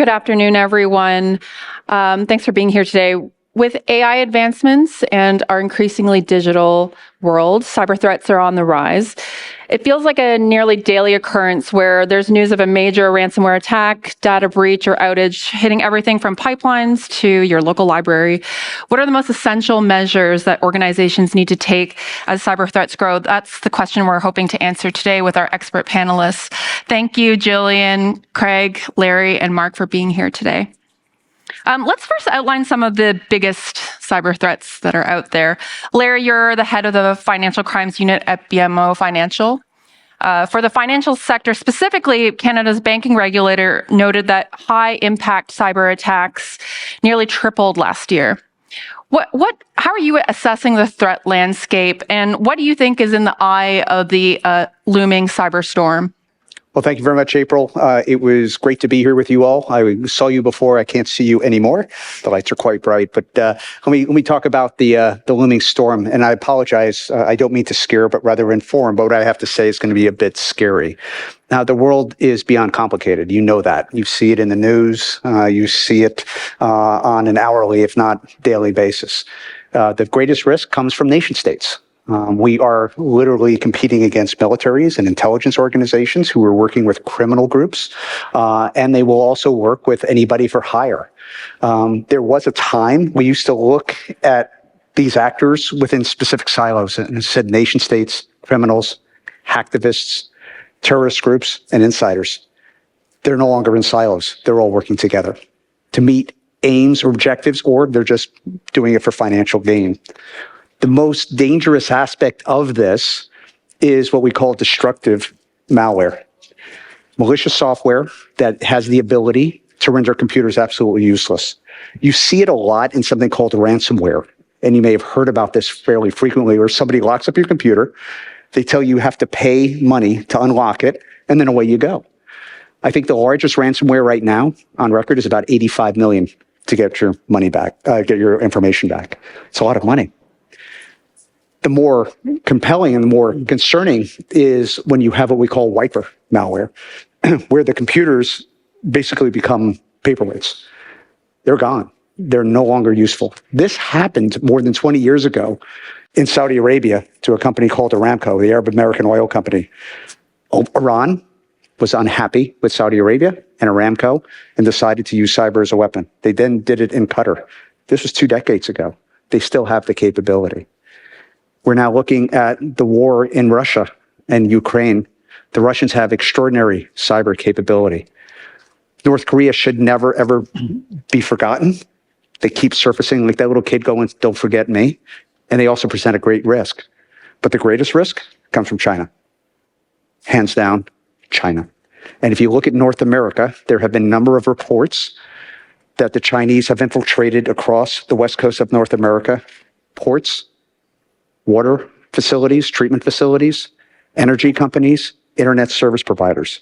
Good afternoon, everyone. Thanks for being here today. With AI advancements and our increasingly digital world, cyber threats are on the rise. It feels like a nearly daily occurrence where there's news of a major ransomware attack, data breach, or outage hitting everything from pipelines to your local library. What are the most essential measures that organizations need to take as cyber threats grow? That's the question we're hoping to answer today with our expert panelists. Thank you, Gillian, Craig, Larry, and Mark for being here today. Let's first outline some of the biggest cyber threats that are out there. Larry, you're the head of the Financial Crimes Unit at BMO Financial. For the financial sector specifically, Canada's banking regulator noted that high-impact cyber attacks nearly tripled last year. How are you assessing the threat landscape, and what do you think is in the eye of the looming cyber storm? Well, thank you very much, April. It was great to be here with you all. I saw you before. I can't see you anymore. The lights are quite bright. But let me talk about the looming storm. And I apologize. I don't mean to scare, but rather inform. But what I have to say is going to be a bit scary. Now, the world is beyond complicated. You know that. You see it in the news. You see it on an hourly, if not daily basis. The greatest risk comes from nation states. We are literally competing against militaries and intelligence organizations who are working with criminal groups, and they will also work with anybody for hire. There was a time we used to look at these actors within specific silos and said nation states, criminals, hacktivists, terrorist groups, and insiders. They're no longer in silos. They're all working together to meet aims or objectives, or they're just doing it for financial gain. The most dangerous aspect of this is what we call destructive malware. Malicious software that has the ability to render computers absolutely useless. You see it a lot in something called ransomware, and you may have heard about this fairly frequently, where somebody locks up your computer, they tell you have to pay money to unlock it, and then away you go. I think the largest ransomware right now on record is about 85 million to get your money back, get your information back. It's a lot of money. The more compelling and the more concerning is when you have what we call wiper malware, where the computers basically become paperweights. They're gone. They're no longer useful. This happened more than 20 years ago in Saudi Arabia to a company called Aramco, the Arab American oil company. Iran was unhappy with Saudi Arabia and Aramco and decided to use cyber as a weapon. They then did it in Qatar. This was 2 decades ago. They still have the capability. We're now looking at the war in Russia and Ukraine. The Russians have extraordinary cyber capability. North Korea should never, ever be forgotten. They keep surfacing like that little kid going, "Don't forget me." And they also present a great risk. But the greatest risk comes from China. Hands down, China. And if you look at North America, there have been a number of reports that the Chinese have infiltrated across the west coast of North America, ports, water facilities, treatment facilities, energy companies, internet service providers.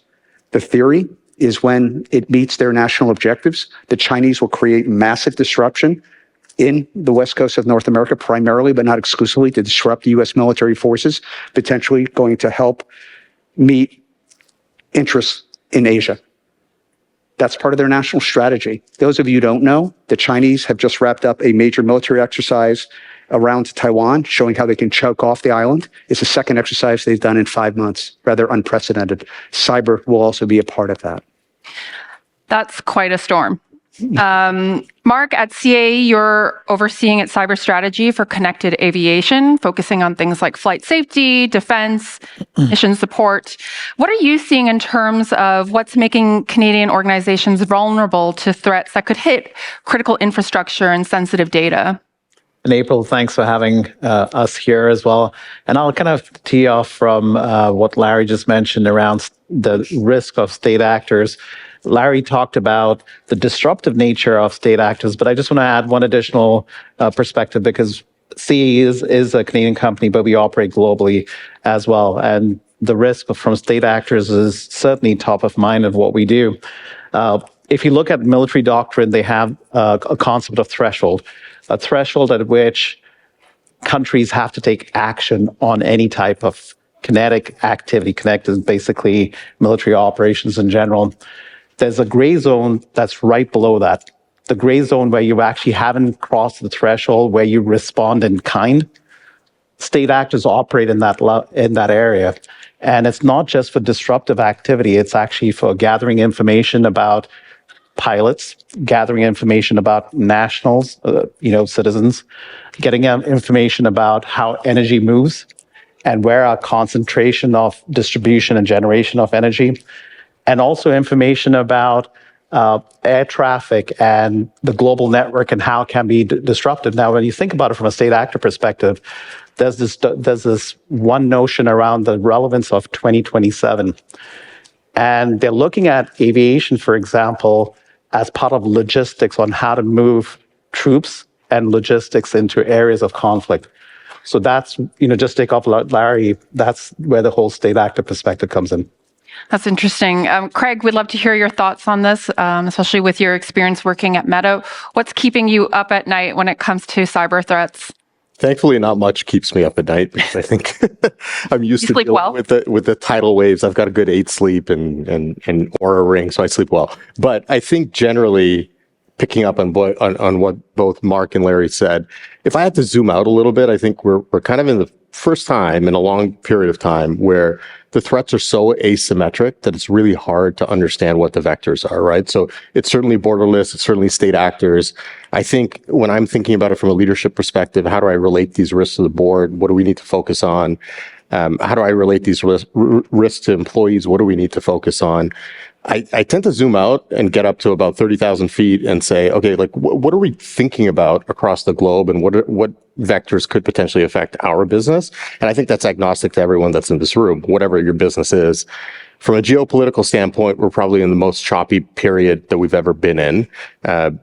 The theory is when it meets their national objectives, the Chinese will create massive disruption in the west coast of North America, primarily, but not exclusively, to disrupt the U.S. military forces, potentially going to help meet interests in Asia. That's part of their national strategy. Those of you who don't know, the Chinese have just wrapped up a major military exercise around Taiwan, showing how they can choke off the island. It's the second exercise they've done in 5 months, rather unprecedented. Cyber will also be a part of that. That's quite a storm. Mark, at CAE, you're overseeing its cyber strategy for connected aviation, focusing on things like flight safety, defense, mission support. What are you seeing in terms of what's making Canadian organizations vulnerable to threats that could hit critical infrastructure and sensitive data? And April, thanks for having us here as well. And I'll kind of tee off from what Larry just mentioned around the risk of state actors. Larry talked about the disruptive nature of state actors, but I just want to add one additional perspective, because CAE is a Canadian company, but we operate globally as well. And the risk from state actors is certainly top of mind of what we do. If you look at military doctrine, they have a concept of threshold, a threshold at which countries have to take action on any type of kinetic activity. Kinetic is basically military operations in general. There's a gray zone that's right below that. The gray zone where you actually haven't crossed the threshold where you respond in kind. State actors operate in that area. And it's not just for disruptive activity, it's actually for gathering information about pilots, gathering information about nationals, citizens, getting information about how energy moves and where our concentration of distribution and generation of energy, and also information about air traffic and the global network and how it can be disrupted. Now, when you think about it from a state actor perspective, there's this one notion around the relevance of 2027. And they're looking at aviation, for example, as part of logistics on how to move troops and logistics into areas of conflict. So that's, just take off Larry, that's where the whole state actor perspective comes in. That's interesting. Craig, we'd love to hear your thoughts on this, especially with your experience working at Meta. What's keeping you up at night when it comes to cyber threats? Thankfully, not much keeps me up at night because I think I'm used to dealing well? with the tidal waves. I've got a good 8 sleep and Oura ring, so I sleep well. But I think generally, picking up on what both Mark and Larry said, if I had to zoom out a little bit, I think we're kind of in the first time in a long period of time where the threats are so asymmetric that it's really hard to understand what the vectors are, right? So it's certainly borderless, it's certainly state actors. I think when I'm thinking about it from a leadership perspective, how do I relate these risks to the board? What do we need to focus on? How do I relate these risks to employees? What do we need to focus on? I tend to zoom out and get up to about 30,000 feet and say, okay, like what are we thinking about across the globe and what vectors could potentially affect our business? And I think that's agnostic to everyone that's in this room, whatever your business is. From a geopolitical standpoint, we're probably in the most choppy period that we've ever been in.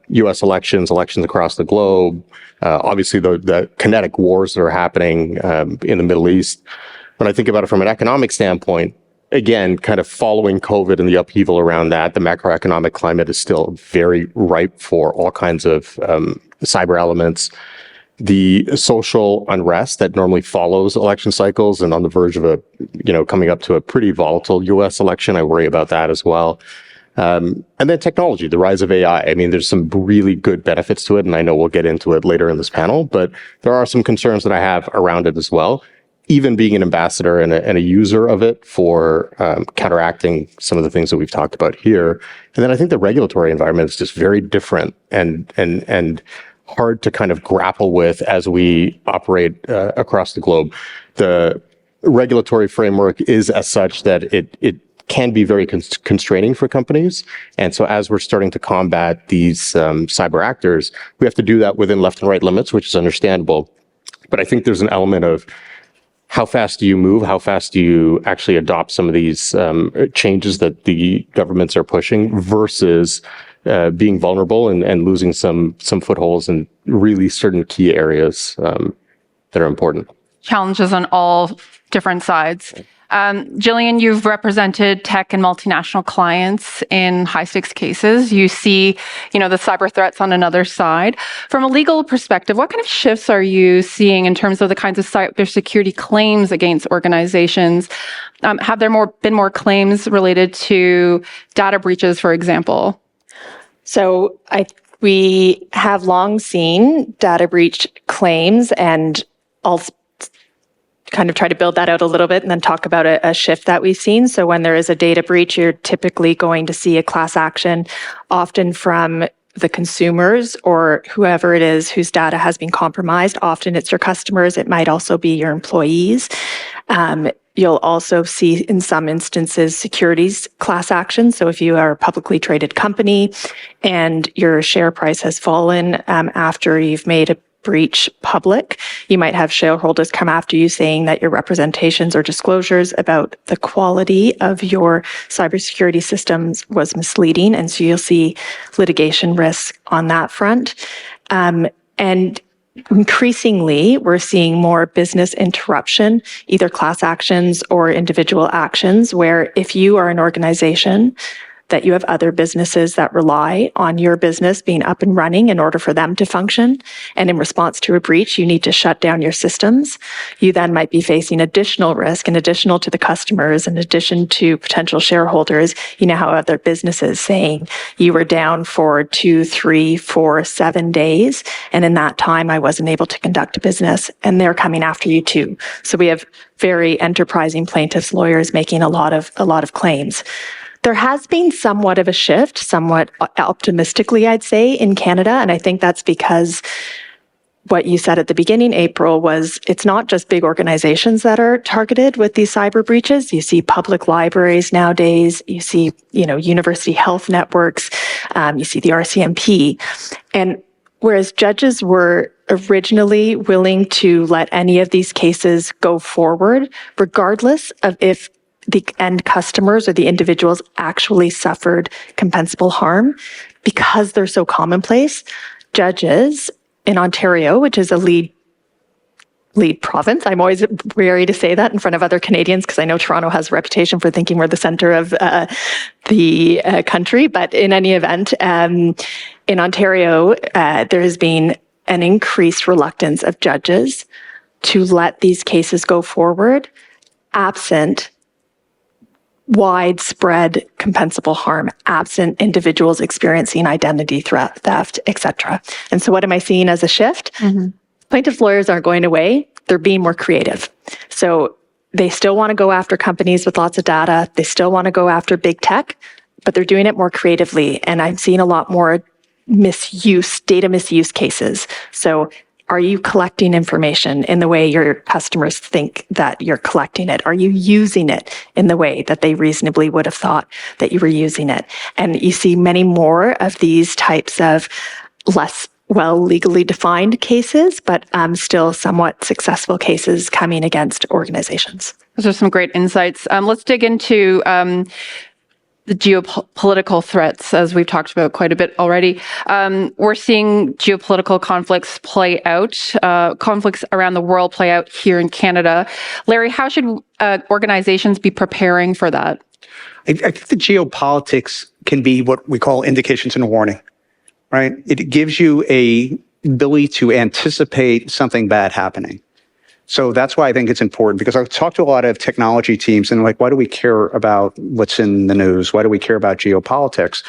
U.S. elections across the globe, obviously the kinetic wars that are happening in the Middle East. When I think about it from an economic standpoint, again, kind of following COVID and the upheaval around that, the macroeconomic climate is still very ripe for all kinds of cyber elements. The social unrest that normally follows election cycles and on the verge of coming up to a pretty volatile U.S. election, I worry about that as well. And then technology, the rise of AI. I mean, there's some really good benefits to it, and I know we'll get into it later in this panel, but there are some concerns that I have around it as well. Even being an ambassador and a user of it for counteracting some of the things that we've talked about here. And then I think the regulatory environment is just very different and hard to kind of grapple with as we operate across the globe. The regulatory framework is as such that it can be very constraining for companies. And so as we're starting to combat these cyber actors, we have to do that within left and right limits, which is understandable. But I think there's an element of how fast do you move? How fast do you actually adopt some of these changes that the governments are pushing versus being vulnerable and losing some footholds in really certain key areas that are important? Challenges on all different sides. Gillian, you've represented tech and multinational clients in high-stakes cases. You see, the cyber threats on another side. From a legal perspective, what kind of shifts are you seeing in terms of the kinds of cybersecurity claims against organizations? Have there been more claims related to data breaches, for example? So we have long seen data breach claims, and I'll kind of try to build that out a little bit and then talk about a shift that we've seen. So when there is a data breach, you're typically going to see a class action, often from the consumers or whoever it is whose data has been compromised. Often it's your customers. It might also be your employees. You'll also see, in some instances, securities class action. So if you are a publicly traded company and your share price has fallen after you've made a breach public, you might have shareholders come after you saying that your representations or disclosures about the quality of your cybersecurity systems was misleading. And so you'll see litigation risk on that front. And increasingly, we're seeing more business interruption, either class actions or individual actions, where if you are an organization that you have other businesses that rely on your business being up and running in order for them to function. And in response to a breach, you need to shut down your systems. You then might be facing additional risk, in addition to the customers, in addition to potential shareholders. You now have other businesses saying you were down for 2, 3, 4, 7 days. And in that time, I wasn't able to conduct a business, and they're coming after you too. So we have very enterprising plaintiffs, lawyers making a lot of claims. There has been somewhat of a shift, somewhat optimistically, I'd say, in Canada. And I think that's because what you said at the beginning, April, was it's not just big organizations that are targeted with these cyber breaches. You see public libraries nowadays. You see, university health networks. You see the RCMP. And whereas judges were originally willing to let any of these cases go forward, regardless of if the end customers or the individuals actually suffered compensable harm, because they're so commonplace, judges in Ontario, which is a lead province. I'm always wary to say that in front of other Canadians because I know Toronto has a reputation for thinking we're the center of the country. But in any event, in Ontario, there has been an increased reluctance of judges to let these cases go forward, absent widespread compensable harm, absent individuals experiencing identity theft, etc. And so what am I seeing as a shift? Mm-hmm. Plaintiff lawyers aren't going away. They're being more creative. So they still want to go after companies with lots of data. They still want to go after big tech, but they're doing it more creatively. And I'm seeing a lot more data misuse cases. So are you collecting information in the way your customers think that you're collecting it? Are you using it in the way that they reasonably would have thought that you were using it? And you see many more of these types of less well legally defined cases, but still somewhat successful cases coming against organizations. Those are some great insights. Let's dig into the geopolitical threats, as we've talked about quite a bit already. We're seeing geopolitical conflicts play out, conflicts around the world play out here in Canada. Larry, how should organizations be preparing for that? I think the geopolitics can be what we call indications and warning, right? It gives you a ability to anticipate something bad happening. So that's why I think it's important, because I've talked to a lot of technology teams and why do we care about what's in the news? Why do we care about geopolitics?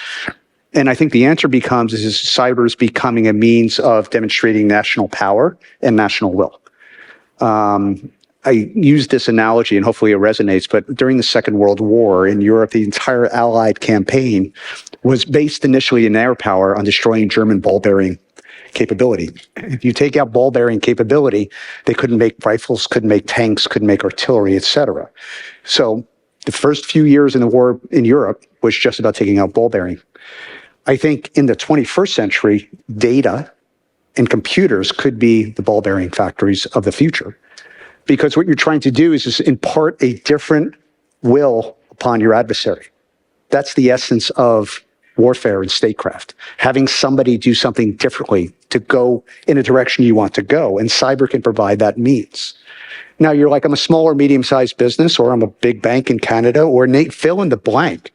And I think the answer becomes, is cyber is becoming a means of demonstrating national power and national will. I use this analogy and hopefully it resonates, but during the Second World War in Europe, the entire Allied campaign was based initially in air power on destroying German ball-bearing capability. If you take out ball-bearing capability, they couldn't make rifles, couldn't make tanks, couldn't make artillery, etc. So the first few years in the war in Europe was just about taking out ball-bearing. I think in the 21st century, data and computers could be the ball-bearing factories of the future. Because what you're trying to do is just impart a different will upon your adversary. That's the essence of warfare and statecraft, having somebody do something differently to go in a direction you want to go. And cyber can provide that means. Now you're like, I'm a small or medium-sized business, or I'm a big bank in Canada, or fill in the blank.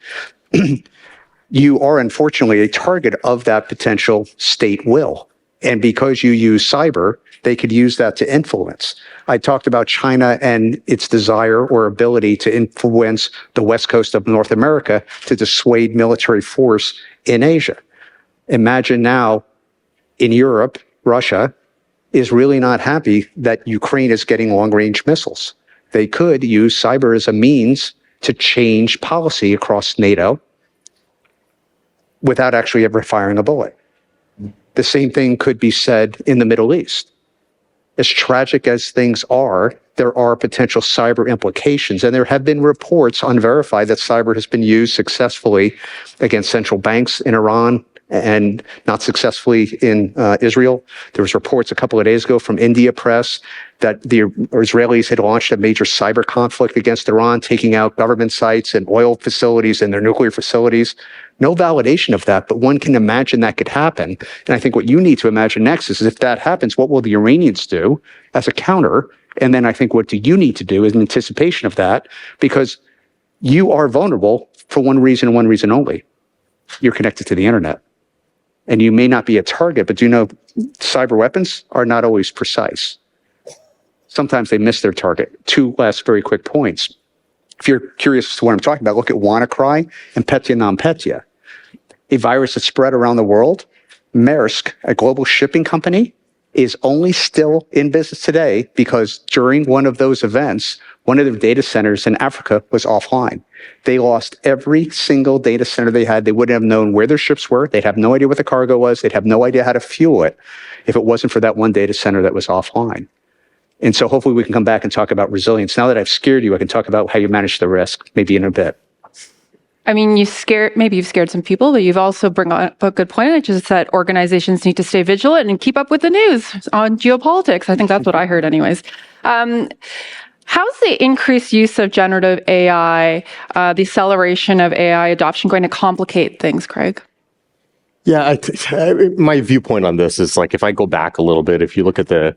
You are unfortunately a target of that potential state will. And because you use cyber, they could use that to influence. I talked about China and its desire or ability to influence the west coast of North America to dissuade military force in Asia. Imagine now in Europe, Russia is really not happy that Ukraine is getting long-range missiles. They could use cyber as a means to change policy across NATO without actually ever firing a bullet. The same thing could be said in the Middle East. As tragic as things are, there are potential cyber implications. And there have been reports, unverified, that cyber has been used successfully against central banks in Iran and not successfully in Israel. There was reports a couple of days ago from India press that the Israelis had launched a major cyber conflict against Iran, taking out government sites and oil facilities and their nuclear facilities. No validation of that, but one can imagine that could happen. And I think what you need to imagine next is if that happens, what will the Iranians do as a counter? And then I think what do you need to do is in anticipation of that, because you are vulnerable for one reason and one reason only. you're connected to the internet. And you may not be a target, but do you know cyber weapons are not always precise. Sometimes they miss their target. Two last very quick points. If you're curious as to what I'm talking about, look at WannaCry and Petya non-Petya. A virus that spread around the world. Maersk, a global shipping company, is only still in business today because during one of those events, one of their data centers in Africa was offline. They lost every single data center they had. They wouldn't have known where their ships were. They'd have no idea what the cargo was. They'd have no idea how to fuel it if it wasn't for that one data center that was offline. And so hopefully we can come back and talk about resilience. Now that I've scared you, I can talk about how you manage the risk, maybe in a bit. I mean, maybe you've scared some people, but you've also brought up a good point, which is that organizations need to stay vigilant and keep up with the news on geopolitics. I think that's what I heard anyways. How's the increased use of generative AI, the acceleration of AI adoption going to complicate things, Craig? Yeah, my viewpoint on this is like, if I go back a little bit, if you look at the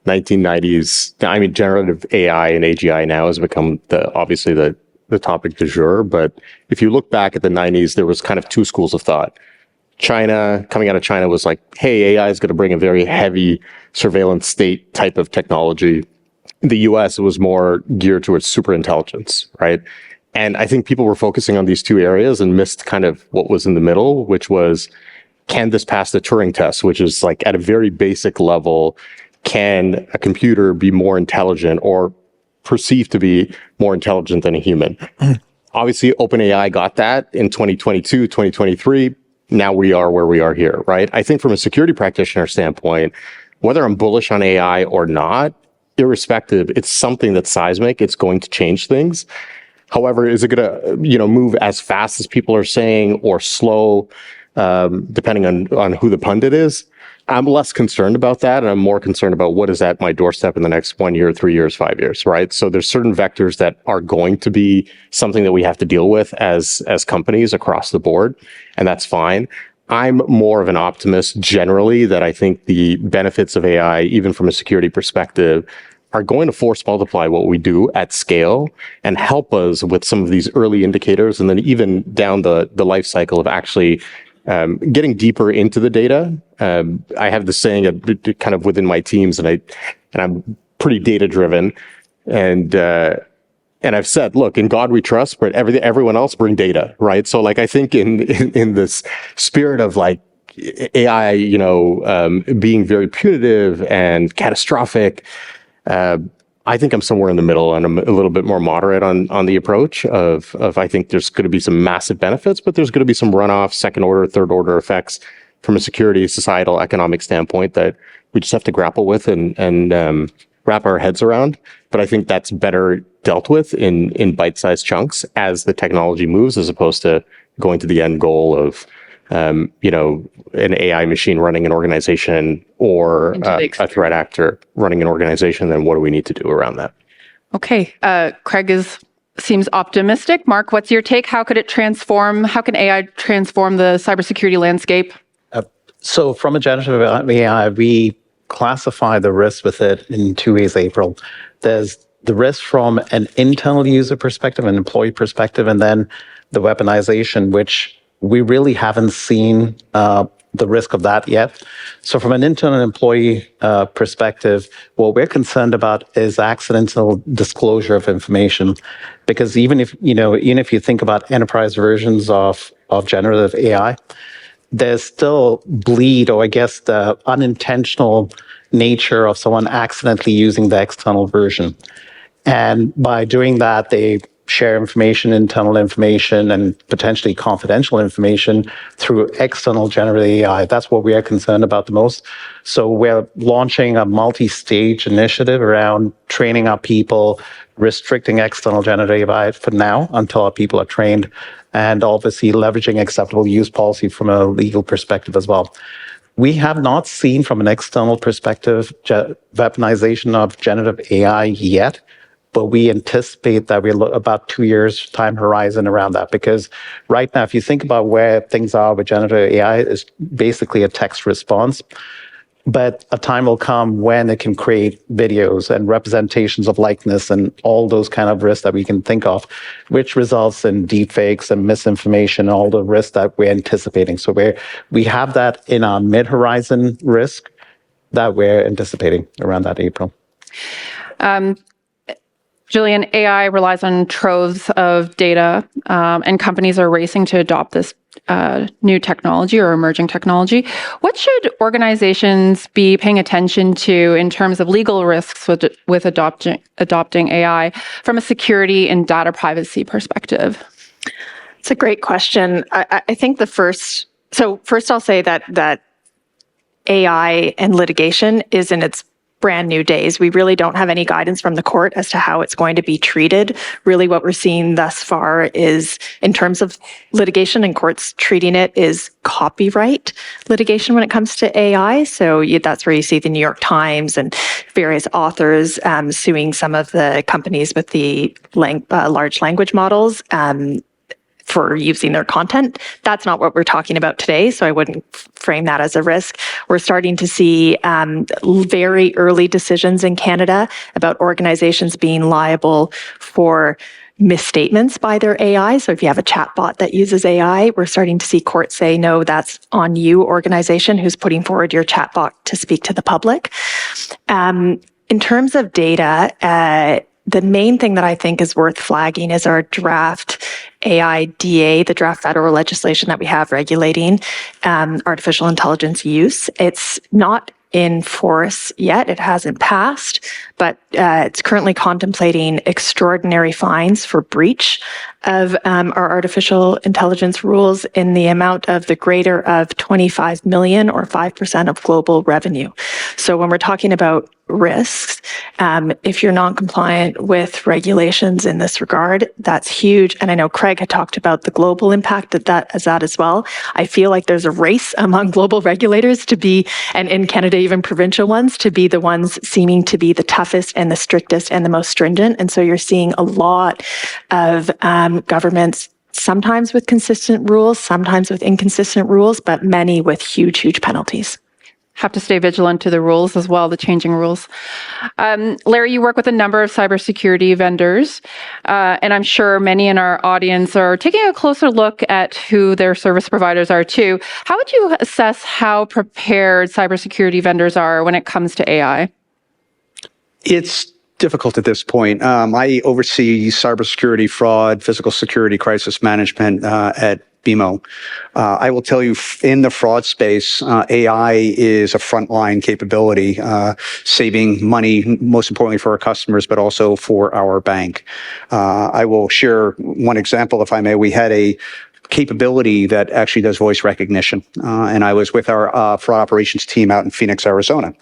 1990s, I mean, generative AI and AGI now has become obviously the topic du jour. But if you look back at the 90s, there was kind of two schools of thought. Coming out of China was like, hey, AI is going to bring a very heavy surveillance state type of technology. The US was more geared towards superintelligence, right? And I think people were focusing on these two areas and missed kind of what was in the middle, which was, can this pass the Turing test, which is like at a very basic level, can a computer be more intelligent or perceived to be more intelligent than a human? Obviously, OpenAI got that in 2022, 2023. Now we are where we are here, right? I think from a security practitioner standpoint, whether I'm bullish on AI or not, irrespective, it's something that's seismic. It's going to change things. However, is it going to, move as fast as people are saying or slow, depending on who the pundit is? I'm less concerned about that, and I'm more concerned about what is at my doorstep in the next 1 year, 3 years, 5 years, right? So there's certain vectors that are going to be something that we have to deal with as companies across the board, and that's fine. I'm more of an optimist generally that I think the benefits of AI, even from a security perspective, are going to force multiply what we do at scale and help us with some of these early indicators, and then even down the life cycle of actually getting deeper into the data. I have this saying kind of within my teams, and I'm pretty data driven, and I've said, look, in God we trust, but everyone else bring data, right? So like, I think in this spirit of like AI, being very punitive and catastrophic, I think I'm somewhere in the middle, and I'm a little bit more moderate on the approach of I think there's going to be some massive benefits, but there's going to be some runoff, second order, third order effects from a security, societal, economic standpoint that we just have to grapple with and wrap our heads around. But I think that's better dealt with in bite-sized chunks as the technology moves, as opposed to going to the end goal of an AI machine running an organization or a threat actor running an organization, then what do we need to do around that? Okay. Craig seems optimistic. Mark, what's your take? How can AI transform the cybersecurity landscape? So from a generative AI, we classify the risk with it in two ways, April. There's the risk from an internal user perspective, an employee perspective, and then the weaponization, which we really haven't seen the risk of that yet. So from an internal employee perspective, what we're concerned about is accidental disclosure of information. Because even if you think about enterprise versions of generative AI, there's still bleed, or I guess the unintentional nature of someone accidentally using the external version. And by doing that, they share information, internal information, and potentially confidential information through external generative AI. That's what we are concerned about the most. So we're launching a multi-stage initiative around training our people, restricting external generative AI for now until our people are trained, and obviously leveraging acceptable use policy from a legal perspective as well. We have not seen from an external perspective weaponization of generative AI yet, but we anticipate that we're about 2 years time horizon around that. Because right now, if you think about where things are with generative AI, it's basically a text response. But a time will come when it can create videos and representations of likeness and all those kind of risks that we can think of, which results in deepfakes and misinformation, all the risks that we're anticipating. So we have that in our mid-horizon risk that we're anticipating around that April. Gillian, AI relies on troves of data, and companies are racing to adopt this new technology or emerging technology. What should organizations be paying attention to in terms of legal risks with adopting AI from a security and data privacy perspective? It's a great question. I think first I'll say that AI and litigation is in its brand new days. We really don't have any guidance from the court as to how it's going to be treated. Really what we're seeing thus far is, in terms of litigation and courts treating it, is copyright litigation when it comes to AI. So that's where you see the New York Times and various authors suing some of the companies with the large language models for using their content. That's not what we're talking about today, so I wouldn't frame that as a risk. We're starting to see very early decisions in Canada about organizations being liable for misstatements by their AI. So if you have a chatbot that uses AI, we're starting to see courts say, no, that's on you, organization, who's putting forward your chatbot to speak to the public. In terms of data, the main thing that I think is worth flagging is our draft AIDA, the draft federal legislation that we have regulating artificial intelligence use. It's not in force yet. It hasn't passed, but it's currently contemplating extraordinary fines for breach of our artificial intelligence rules in the amount of the greater of 25 million or 5% of global revenue. So when we're talking about risks, if you're non-compliant with regulations in this regard, that's huge. And I know Craig had talked about the global impact of that as well. I feel like there's a race among global regulators to be, and in Canada, even provincial ones, to be the ones seeming to be the toughest and the strictest and the most stringent. And so you're seeing a lot of governments, sometimes with consistent rules, sometimes with inconsistent rules, but many with huge, huge penalties. Have to stay vigilant to the rules as well, the changing rules. Larry, you work with a number of cybersecurity vendors, and I'm sure many in our audience are taking a closer look at who their service providers are too. How would you assess how prepared cybersecurity vendors are when it comes to AI? It's difficult at this point. I oversee cybersecurity, fraud, physical security, crisis management at BMO. I will tell you, in the fraud space, AI is a frontline capability, saving money, most importantly for our customers, but also for our bank. I will share one example, if I may. We had a capability that actually does voice recognition. And I was with our fraud operations team out in Phoenix, Arizona.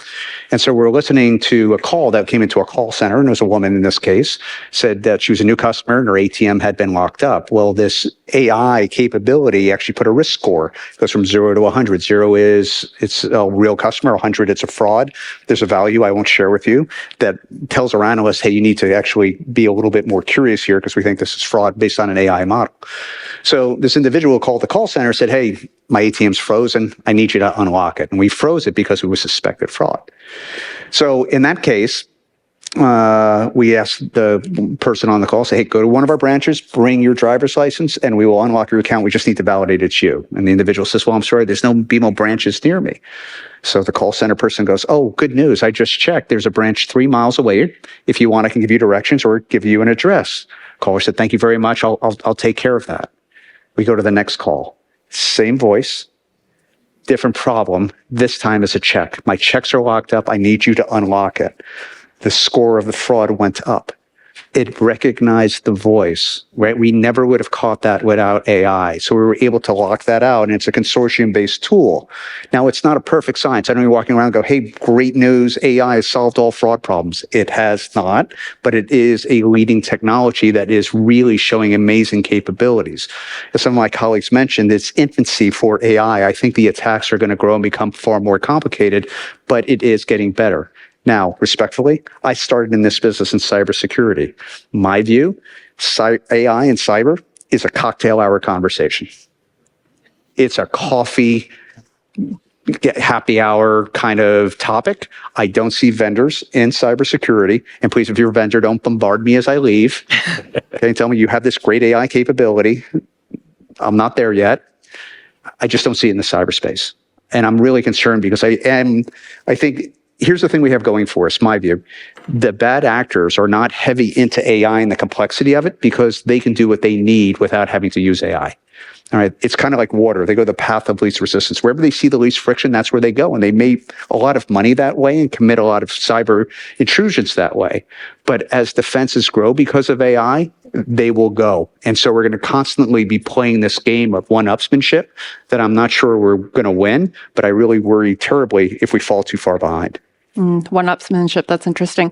And so we're listening to a call that came into a call center, and it was a woman in this case, said that she was a new customer and her ATM had been locked up. Well, this AI capability actually put a risk score. It goes from 0 to 100. 0 is it's a real customer, 100 it's a fraud. There's a value I won't share with you that tells our analysts, hey, you need to actually be a little bit more curious here because we think this is fraud based on an AI model. So this individual called the call center, said, hey, my ATM's frozen. I need you to unlock it. And we froze it because it was suspected fraud. So in that case, we asked the person on the call, say, hey, go to one of our branches, bring your driver's license, and we will unlock your account. We just need to validate it's you. And the individual says, well, I'm sorry, there's no BMO branches near me. So the call center person goes, oh, good news. I just checked. There's a branch 3 miles away. If you want, I can give you directions or give you an address. Caller said, thank you very much. I'll take care of that. We go to the next call. Same voice, different problem. This time it's a check. My checks are locked up. I need you to unlock it. The score of the fraud went up. It recognized the voice, right? We never would have caught that without AI. So we were able to lock that out, and it's a consortium-based tool. Now, it's not a perfect science. I don't be walking around and go, hey, great news, AI has solved all fraud problems. It has not, but it is a leading technology that is really showing amazing capabilities. As some of my colleagues mentioned, it's infancy for AI. I think the attacks are going to grow and become far more complicated, but it is getting better. Now, respectfully, I started in this business in cybersecurity. My view, AI and cyber is a cocktail hour conversation. It's a coffee happy hour kind of topic. I don't see vendors in cybersecurity. And please, if you're a vendor, don't bombard me as I leave. Okay, tell me you have this great AI capability. I'm not there yet. I just don't see it in the cyberspace. And I'm really concerned because I think here's the thing we have going for us, my view. The bad actors are not heavy into AI and the complexity of it because they can do what they need without having to use AI. All right. It's kind of like water. They go the path of least resistance. Wherever they see the least friction, that's where they go. And they make a lot of money that way and commit a lot of cyber intrusions that way. But as defenses grow because of AI, they will go. And so we're going to constantly be playing this game of one-upsmanship that I'm not sure we're going to win, but I really worry terribly if we fall too far behind. One-upsmanship, that's interesting.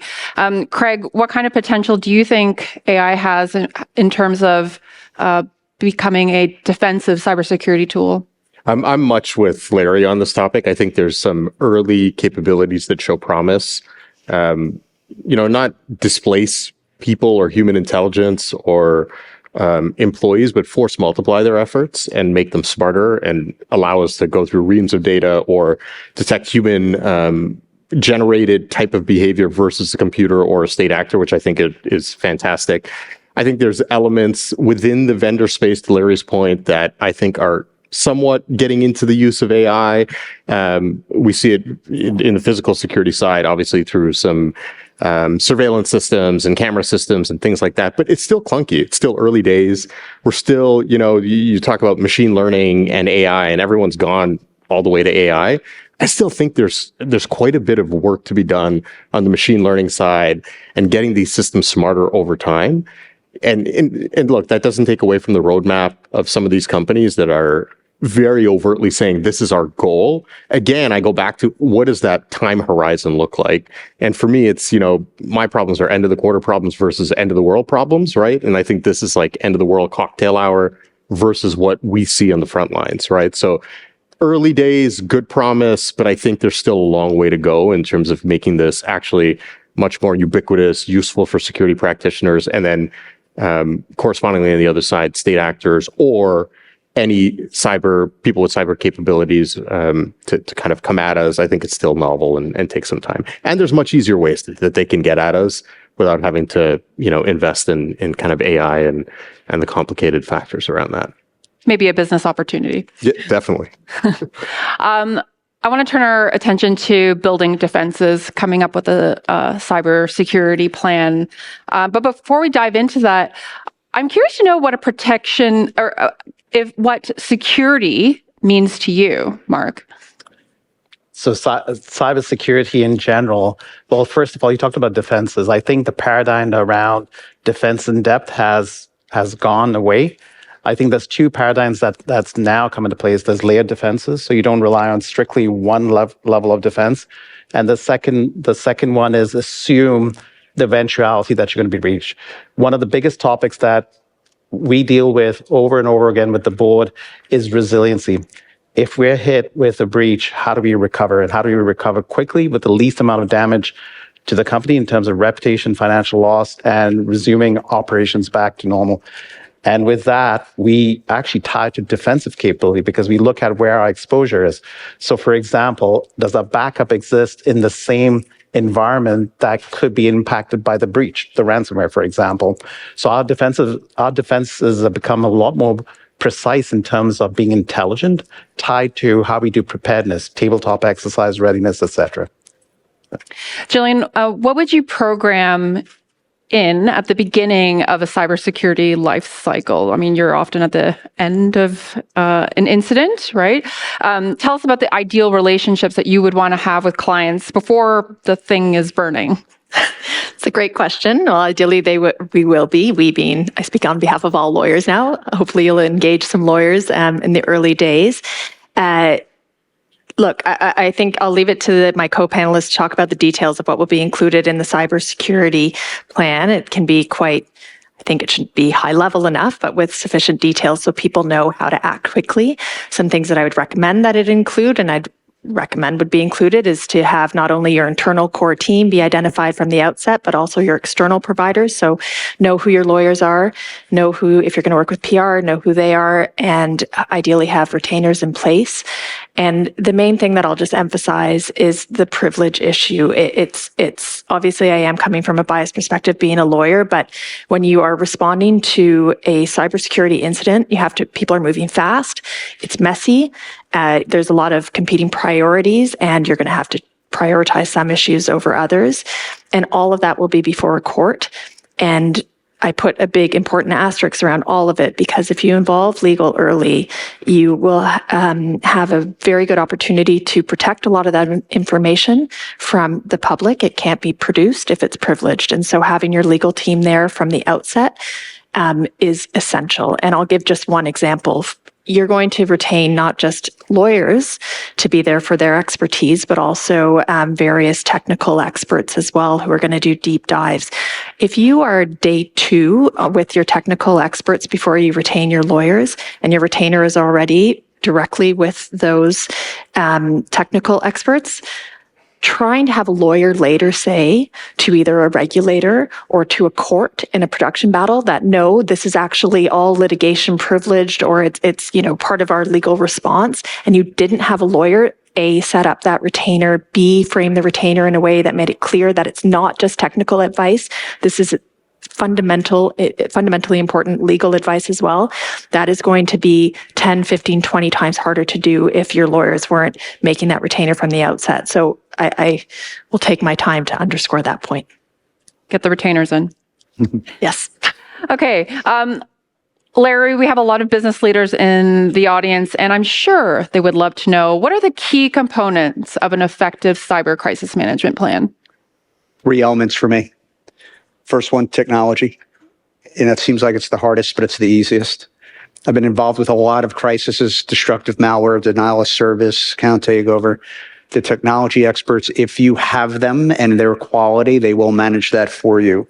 Craig, what kind of potential do you think AI has in terms of becoming a defensive cybersecurity tool? I'm much with Larry on this topic. I think there's some early capabilities that show promise. Not displace people or human intelligence or employees, but force multiply their efforts and make them smarter and allow us to go through reams of data or detect human generated type of behavior versus a computer or a state actor, which I think is fantastic. I think there's elements within the vendor space, to Larry's point, that I think are somewhat getting into the use of AI. We see it in the physical security side, obviously through some surveillance systems and camera systems and things like that, but it's still clunky. It's still early days. We're still, you talk about machine learning and AI and everyone's gone all the way to AI. I still think there's quite a bit of work to be done on the machine learning side and getting these systems smarter over time. And look, that doesn't take away from the roadmap of some of these companies that are very overtly saying this is our goal. Again, I go back to what does that time horizon look like? And for me, it's, my problems are end of the quarter problems versus end of the world problems, right? And I think this is like end of the world cocktail hour versus what we see on the front lines, right? So early days, good promise, but I think there's still a long way to go in terms of making this actually much more ubiquitous, useful for security practitioners, and then correspondingly on the other side, state actors or any people with cyber capabilities to kind of come at us. I think it's still novel and take some time. And there's much easier ways that they can get at us without having to, invest in kind of AI and the complicated factors around that. Maybe a business opportunity. Yeah, definitely. I want to turn our attention to building defenses, coming up with a cybersecurity plan. But before we dive into that, I'm curious to know what a protection or what security means to you, Mark. So cybersecurity in general, well, first of all, you talked about defenses. I think the paradigm around defense in depth has gone away. I think there's two paradigms that's now come into place. There's layered defenses, so you don't rely on strictly one level of defense. And the second one is assume the eventuality that you're going to be breached. One of the biggest topics that we deal with over and over again with the board is resiliency. If we're hit with a breach, how do we recover? And how do we recover quickly with the least amount of damage to the company in terms of reputation, financial loss, and resuming operations back to normal? And with that, we actually tie to defensive capability because we look at where our exposure is. So for example, does a backup exist in the same environment that could be impacted by the breach, the ransomware, for example? So our defenses have become a lot more precise in terms of being intelligent, tied to how we do preparedness, tabletop exercise readiness, etc. Gillian, what would you program in at the beginning of a cybersecurity life cycle? I mean, you're often at the end of an incident, right? Tell us about the ideal relationships that you would want to have with clients before the thing is burning. It's a great question. Well, ideally, we will be. We being, I speak on behalf of all lawyers now. Hopefully, you'll engage some lawyers in the early days. Look, I think I'll leave it to my co-panelists to talk about the details of what will be included in the cybersecurity plan. It can be I think it should be high level enough, but with sufficient details so people know how to act quickly. Some things that I would recommend that it include, and I'd recommend would be included is to have not only your internal core team be identified from the outset, but also your external providers. So know who your lawyers are, know who, if you're going to work with PR, know who they are, and ideally have retainers in place. And the main thing that I'll just emphasize is the privilege issue. It's obviously I am coming from a biased perspective being a lawyer, but when you are responding to a cybersecurity incident, people are moving fast. It's messy. There's a lot of competing priorities, and you're going to have to prioritize some issues over others. And all of that will be before a court. And I put a big important asterisk around all of it, because if you involve legal early, you will have a very good opportunity to protect a lot of that information from the public. It can't be produced if it's privileged. And so having your legal team there from the outset is essential. And I'll give just one example. You're going to retain not just lawyers to be there for their expertise, but also various technical experts as well who are going to do deep dives. If you are day 2 with your technical experts before you retain your lawyers, and your retainer is already directly with those technical experts, trying to have a lawyer later say to either a regulator or to a court in a production battle that no, this is actually all litigation privileged, or it's part of our legal response, and you didn't have a lawyer A, set up that retainer, B, frame the retainer in a way that made it clear that it's not just technical advice. This is fundamentally important legal advice as well. That is going to be 10, 15, 20 times harder to do if your lawyers weren't making that retainer from the outset. So I will take my time to underscore that point. Get the retainers in. Yes. Okay. Larry, we have a lot of business leaders in the audience, and I'm sure they would love to know, what are the key components of an effective cyber crisis management plan? 3 elements for me. First one, technology. And it seems like it's the hardest, but it's the easiest. I've been involved with a lot of crises, destructive malware, denial of service, account takeover. The technology experts, if you have them and their quality, they will manage that for you.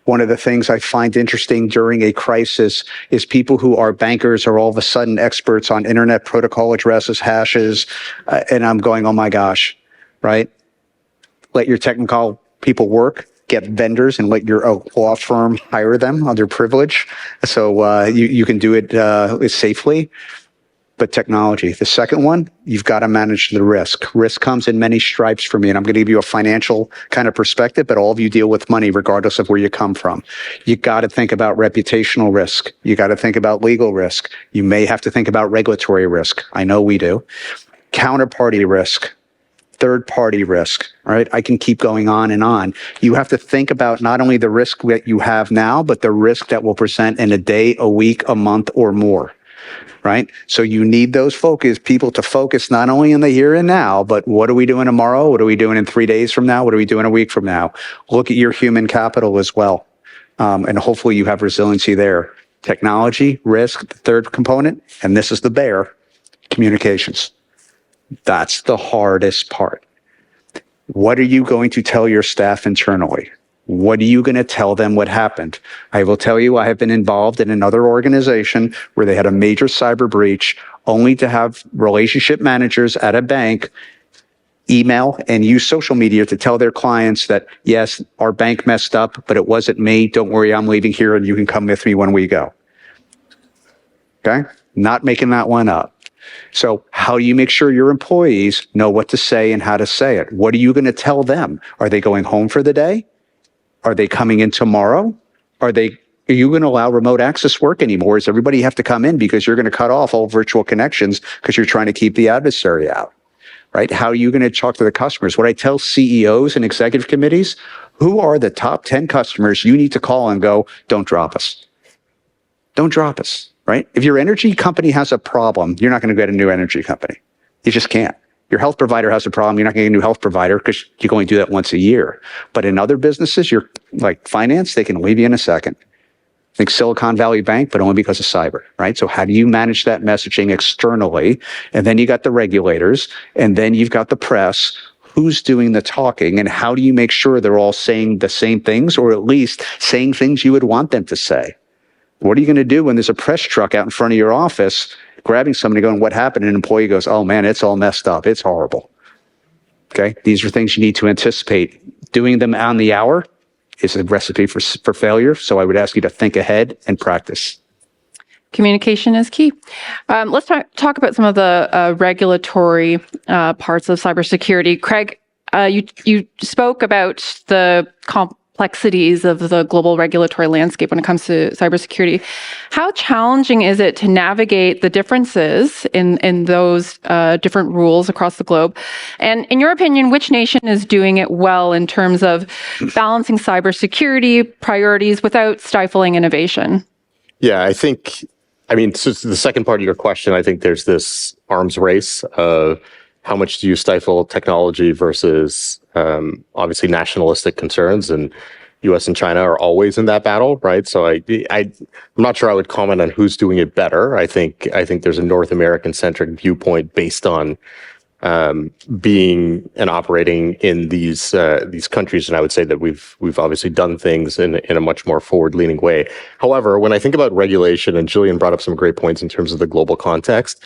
One of the things I find interesting during a crisis is people who are bankers are all of a sudden experts on internet protocol addresses, hashes, and I'm going, oh my gosh, right? Let your technical people work. Get vendors and let your law firm hire them under privilege, so you can do it safely. But technology. The second one, you've got to manage the risk. Risk comes in many stripes for me, and I'm going to give you a financial kind of perspective, but all of you deal with money regardless of where you come from. You got to think about reputational risk. You got to think about legal risk. You may have to think about regulatory risk. I know we do. Counterparty risk. Third-party risk, right? I can keep going on and on. You have to think about not only the risk that you have now, but the risk that will present in a day, a week, a month, or more, right? So you need those people to focus not only in the here and now, but what are we doing tomorrow? What are we doing in 3 days from now? What are we doing a week from now? Look at your human capital as well. And hopefully you have resiliency there. Technology, risk, the third component, and this is the bear, communications. That's the hardest part. What are you going to tell your staff internally? What are you going to tell them what happened? I will tell you, I have been involved in another organization where they had a major cyber breach, only to have relationship managers at a bank email and use social media to tell their clients that, yes, our bank messed up, but it wasn't me. Don't worry, I'm leaving here and you can come with me when we go. Okay? Not making that one up. So how do you make sure your employees know what to say and how to say it? What are you going to tell them? Are they going home for the day? Are they coming in tomorrow? Are you going to allow remote access work anymore? Does everybody have to come in because you're going to cut off all virtual connections because you're trying to keep the adversary out, right? How are you going to talk to the customers? What I tell CEOs and executive committees, who are the top 10 customers you need to call and go, don't drop us. Don't drop us. Right? If your energy company has a problem, you're not going to get a new energy company. You just can't. Your health provider has a problem, you're not going to get a new health provider because you can only do that once a year. But in other businesses, you're like finance, they can leave you in a second. Think Silicon Valley Bank, but only because of cyber, right? So how do you manage that messaging externally? And then you got the regulators, and then you've got the press. Who's doing the talking, and how do you make sure they're all saying the same things, or at least saying things you would want them to say? What are you going to do when there's a press truck out in front of your office grabbing somebody going, what happened? And an employee goes, oh man, it's all messed up. It's horrible. Okay. These are things you need to anticipate. Doing them on the hour is a recipe for failure. So I would ask you to think ahead and practice. Communication is key. Let's talk about some of the regulatory parts of cybersecurity. Craig, you spoke about the complexities of the global regulatory landscape when it comes to cybersecurity. How challenging is it to navigate the differences in those different rules across the globe? And in your opinion, which nation is doing it well in terms of balancing cybersecurity priorities without stifling innovation? Yeah, so the second part of your question, I think there's this arms race of how much do you stifle technology versus obviously nationalistic concerns, and U.S. and China are always in that battle, right? So I'm not sure I would comment on who's doing it better. I think there's a North American centric viewpoint based on being and operating in these countries, and I would say that we've obviously done things in a much more forward-leaning way. However, when I think about regulation, and Gillian brought up some great points in terms of the global context,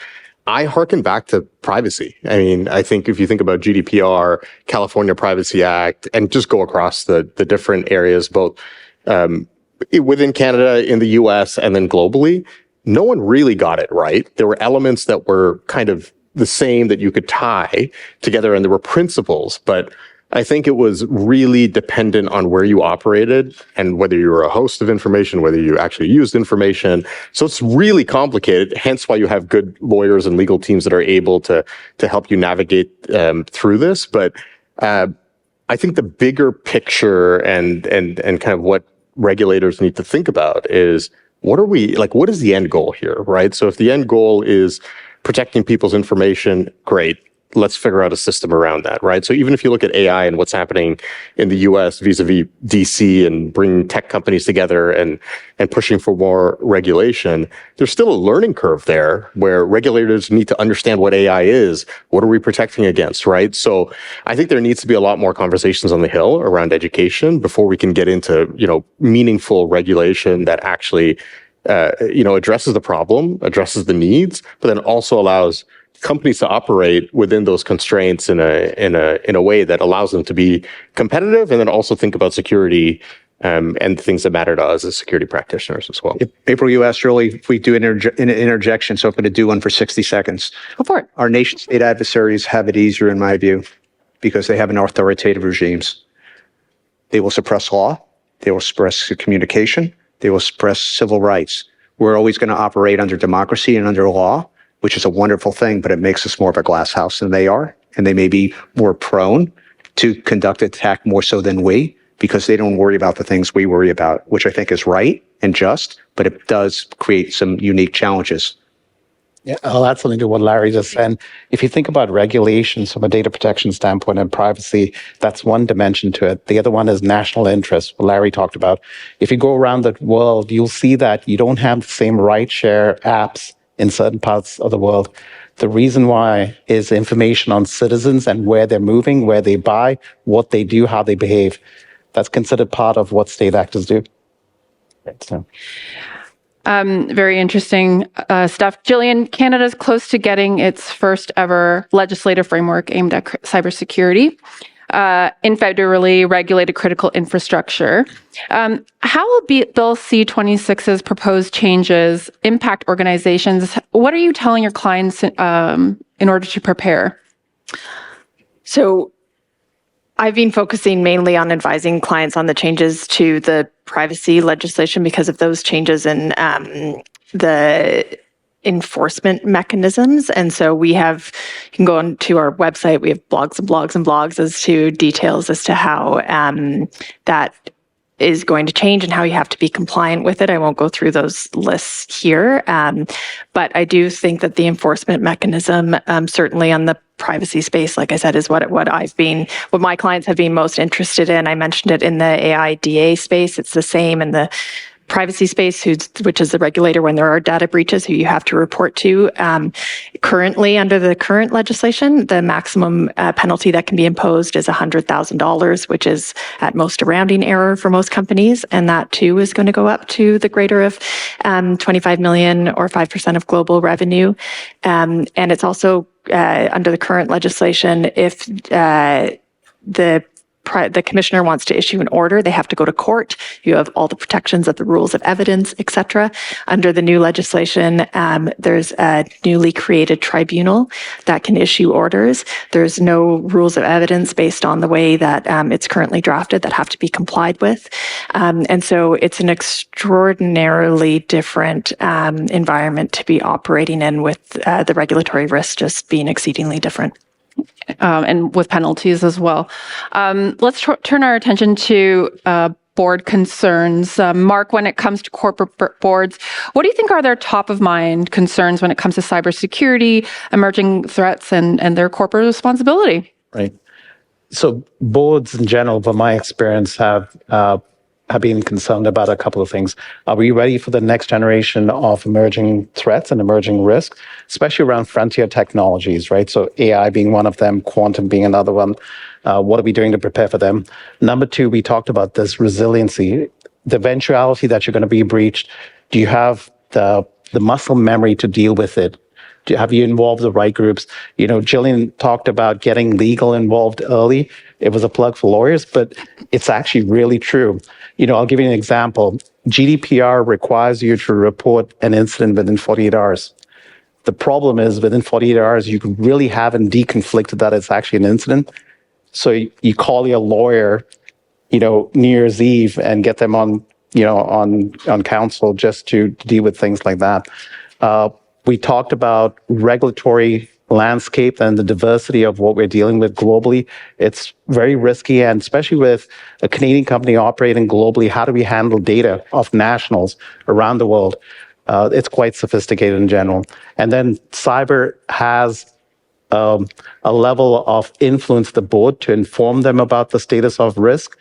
I hearken back to privacy. I mean, I think if you think about GDPR, California Privacy Act, and just go across the different areas, both within Canada, in the US, and then globally, no one really got it right. There were elements that were kind of the same that you could tie together, and there were principles, but I think it was really dependent on where you operated and whether you were a host of information, whether you actually used information. So it's really complicated, hence why you have good lawyers and legal teams that are able to help you navigate through this. But I think the bigger picture and kind of what regulators need to think about is what is the end goal here, right? So if the end goal is protecting people's information, great. Let's figure out a system around that, right? So even if you look at AI and what's happening in the US vis-a-vis DC and bringing tech companies together and pushing for more regulation, there's still a learning curve there where regulators need to understand what AI is. What are we protecting against, right? So I think there needs to be a lot more conversations on the Hill around education before we can get into, meaningful regulation that actually, addresses the problem, addresses the needs, but then also allows companies to operate within those constraints in a way that allows them to be competitive, and then also think about security and the things that matter to us as security practitioners as well. April, you asked early if we do an interjection, so I'm going to do one for 60 seconds. Go for it. Our nation state adversaries have it easier, in my view, because they have an authoritative regimes. They will suppress law. They will suppress communication. They will suppress civil rights. We're always going to operate under democracy and under law, which is a wonderful thing, but it makes us more of a glass house than they are. And they may be more prone to conduct attack more so than we, because they don't worry about the things we worry about, which I think is right and just, but it does create some unique challenges. Yeah, I'll add something to what Larry just said. If you think about regulations from a data protection standpoint and privacy, that's one dimension to it. The other one is national interest, what Larry talked about. If you go around the world, you'll see that you don't have the same ride share apps in certain parts of the world. The reason why is information on citizens and where they're moving, where they buy, what they do, how they behave. That's considered part of what state actors do. So. Very interesting stuff. Gillian, Canada's close to getting its first ever legislative framework aimed at cybersecurity in federally regulated critical infrastructure. How will Bill C26's proposed changes impact organizations? What are you telling your clients in order to prepare? So I've been focusing mainly on advising clients on the changes to the privacy legislation because of those changes in the enforcement mechanisms. And so you can go onto our website, we have blogs and blogs and blogs as to details as to how that is going to change and how you have to be compliant with it. I won't go through those lists here, but I do think that the enforcement mechanism, certainly on the privacy space, like I said, is what my clients have been most interested in. I mentioned it in the AIDA space. It's the same in the privacy space, which is the regulator when there are data breaches who you have to report to. Currently, under the current legislation, the maximum penalty that can be imposed is $100,000, which is at most a rounding error for most companies. And that too is going to go up to the greater of 25 million or 5% of global revenue. And it's also under the current legislation, if the commissioner wants to issue an order, they have to go to court. You have all the protections of the rules of evidence, etc. Under the new legislation, there's a newly created tribunal that can issue orders. There's no rules of evidence based on the way that it's currently drafted that have to be complied with. And so it's an extraordinarily different environment to be operating in, with the regulatory risks just being exceedingly different. And with penalties as well. Let's turn our attention to board concerns. Mark, when it comes to corporate boards, what do you think are their top of mind concerns when it comes to cybersecurity, emerging threats, and their corporate responsibility? Right. So boards in general, from my experience, have been concerned about a couple of things. Are we ready for the next generation of emerging threats and emerging risks, especially around frontier technologies, right? So AI being one of them, quantum being another one. What are we doing to prepare for them? Number two, we talked about this resiliency, the eventuality that you're going to be breached. Do you have the muscle memory to deal with it? Have you involved the right groups? You know, Gillian talked about getting legal involved early. It was a plug for lawyers, but it's actually really true. You know, I'll give you an example. GDPR requires you to report an incident within 48 hours. The problem is within 48 hours, you really haven't deconflicted that it's actually an incident. So you call your lawyer, you know, New Year's Eve and get them on, you know, on counsel just to deal with things like that. We talked about regulatory landscape and the diversity of what we're dealing with globally. It's very risky, and especially with a Canadian company operating globally, how do we handle data of nationals around the world? It's quite sophisticated in general. And then cyber has a level of influence the board to inform them about the status of risk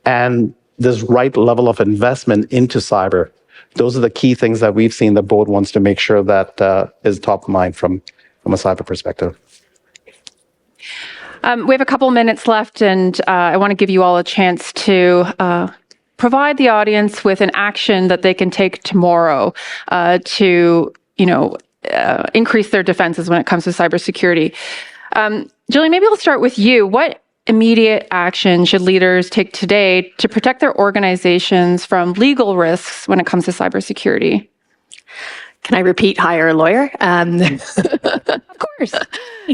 and this right level of investment into cyber. Those are the key things that we've seen the board wants to make sure that is top of mind from a cyber perspective. We have a couple minutes left, and I want to give you all a chance to provide the audience with an action that they can take tomorrow to, you know, increase their defenses when it comes to cybersecurity. Gillian, maybe I'll start with you. What immediate action should leaders take today to protect their organizations from legal risks when it comes to cybersecurity? Can I repeat, hire a lawyer? Of course.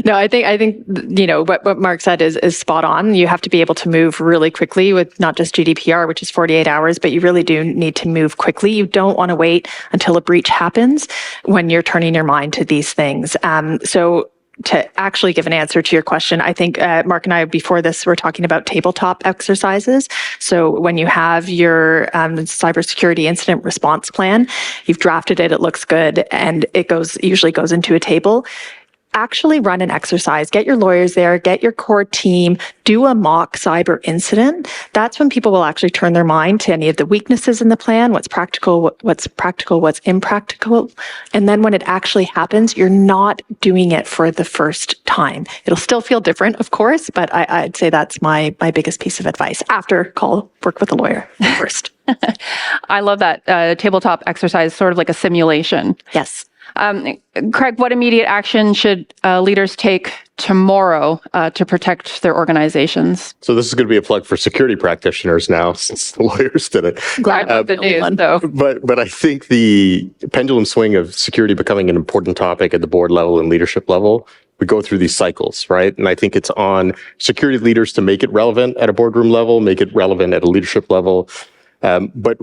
No, I think you know what Mark said is spot on. You have to be able to move really quickly with not just GDPR, which is 48 hours, but you really do need to move quickly. You don't want to wait until a breach happens when you're turning your mind to these things. So to actually give an answer to your question, I think Mark and I, before this, were talking about tabletop exercises. So when you have your cybersecurity incident response plan, you've drafted it, it looks good, and it usually goes into a table. Actually run an exercise, get your lawyers there, get your core team, do a mock cyber incident. That's when people will actually turn their mind to any of the weaknesses in the plan, what's practical, what's impractical. And then when it actually happens, you're not doing it for the first time. It'll still feel different, of course, but I'd say that's my biggest piece of advice. After work with a lawyer first. I love that tabletop exercise, sort of like a simulation. Yes. Craig, what immediate action should leaders take tomorrow to protect their organizations? So this is going to be a plug for security practitioners now, since the lawyers did it. Glad about the news, though. But I think the pendulum swing of security becoming an important topic at the board level and leadership level, we go through these cycles, right? And I think it's on security leaders to make it relevant at a boardroom level, make it relevant at a leadership level. But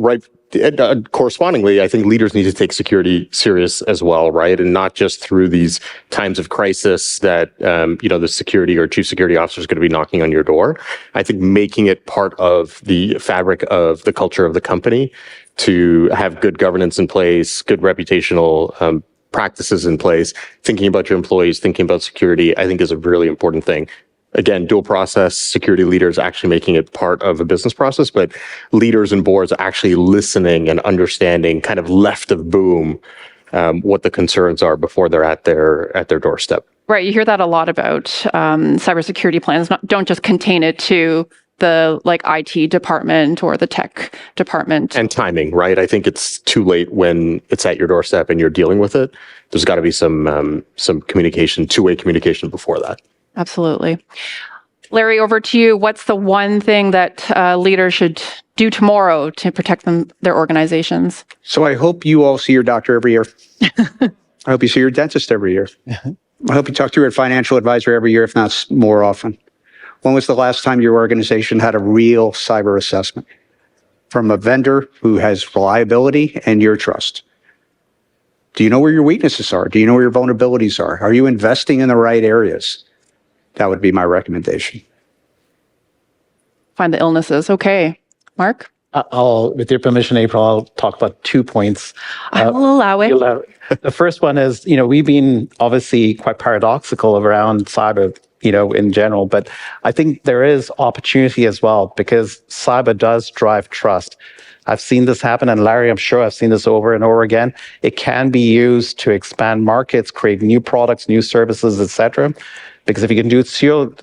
correspondingly, I think leaders need to take security serious as well, right? And not just through these times of crisis that, the security or chief security officer is going to be knocking on your door. I think making it part of the fabric of the culture of the company to have good governance in place, good reputational practices in place, thinking about your employees, thinking about security, I think is a really important thing. Again, dual process, security leaders actually making it part of a business process, but leaders and boards actually listening and understanding kind of left of boom what the concerns are before they're at their doorstep. Right. You hear that a lot about cybersecurity plans. Don't just contain it to the like IT department or the tech department. And timing, right? I think it's too late when it's at your doorstep and you're dealing with it. There's got to be some communication, two-way communication before that. Absolutely. Larry, over to you. What's the one thing that leaders should do tomorrow to protect their organizations? So I hope you all see your doctor every year. I hope you see your dentist every year. I hope you talk to your financial advisor every year, if not more often. When was the last time your organization had a real cyber assessment from a vendor who has reliability and your trust? Do you know where your weaknesses are? Do you know where your vulnerabilities are? Are you investing in the right areas? That would be my recommendation. Find the illnesses. Okay. Mark? With your permission, April, I'll talk about 2 points. I will allow it. The first one is, we've been obviously quite paradoxical around cyber, in general, but I think there is opportunity as well because cyber does drive trust. I've seen this happen, and Larry, I'm sure I've seen this over and over again. It can be used to expand markets, create new products, new services, etc. Because if you can do it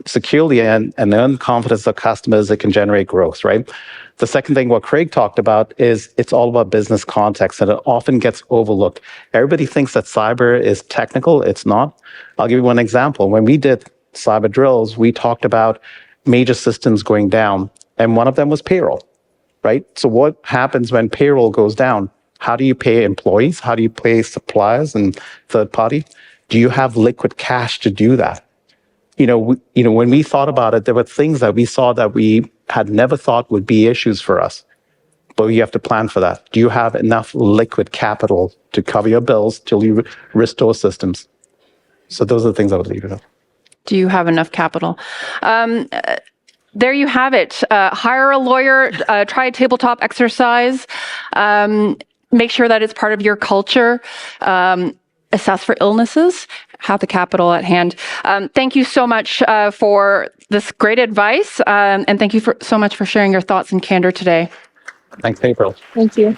securely and earn confidence of customers, it can generate growth, right? The second thing, what Craig talked about, is it's all about business context, and it often gets overlooked. Everybody thinks that cyber is technical. It's not. I'll give you one example. When we did cyber drills, we talked about major systems going down, and one of them was payroll, right? So what happens when payroll goes down? How do you pay employees? How do you pay suppliers and third party? Do you have liquid cash to do that? When we thought about it, there were things that we saw that we had never thought would be issues for us, but you have to plan for that. Do you have enough liquid capital to cover your bills till you restore systems? So those are the things I would leave it up. Do you have enough capital? There you have it. Hire a lawyer, try a tabletop exercise, make sure that it's part of your culture, assess for illnesses, have the capital at hand. Thank you so much for this great advice, and thank you so much for sharing your thoughts and candor today. Thanks, April. Thank you.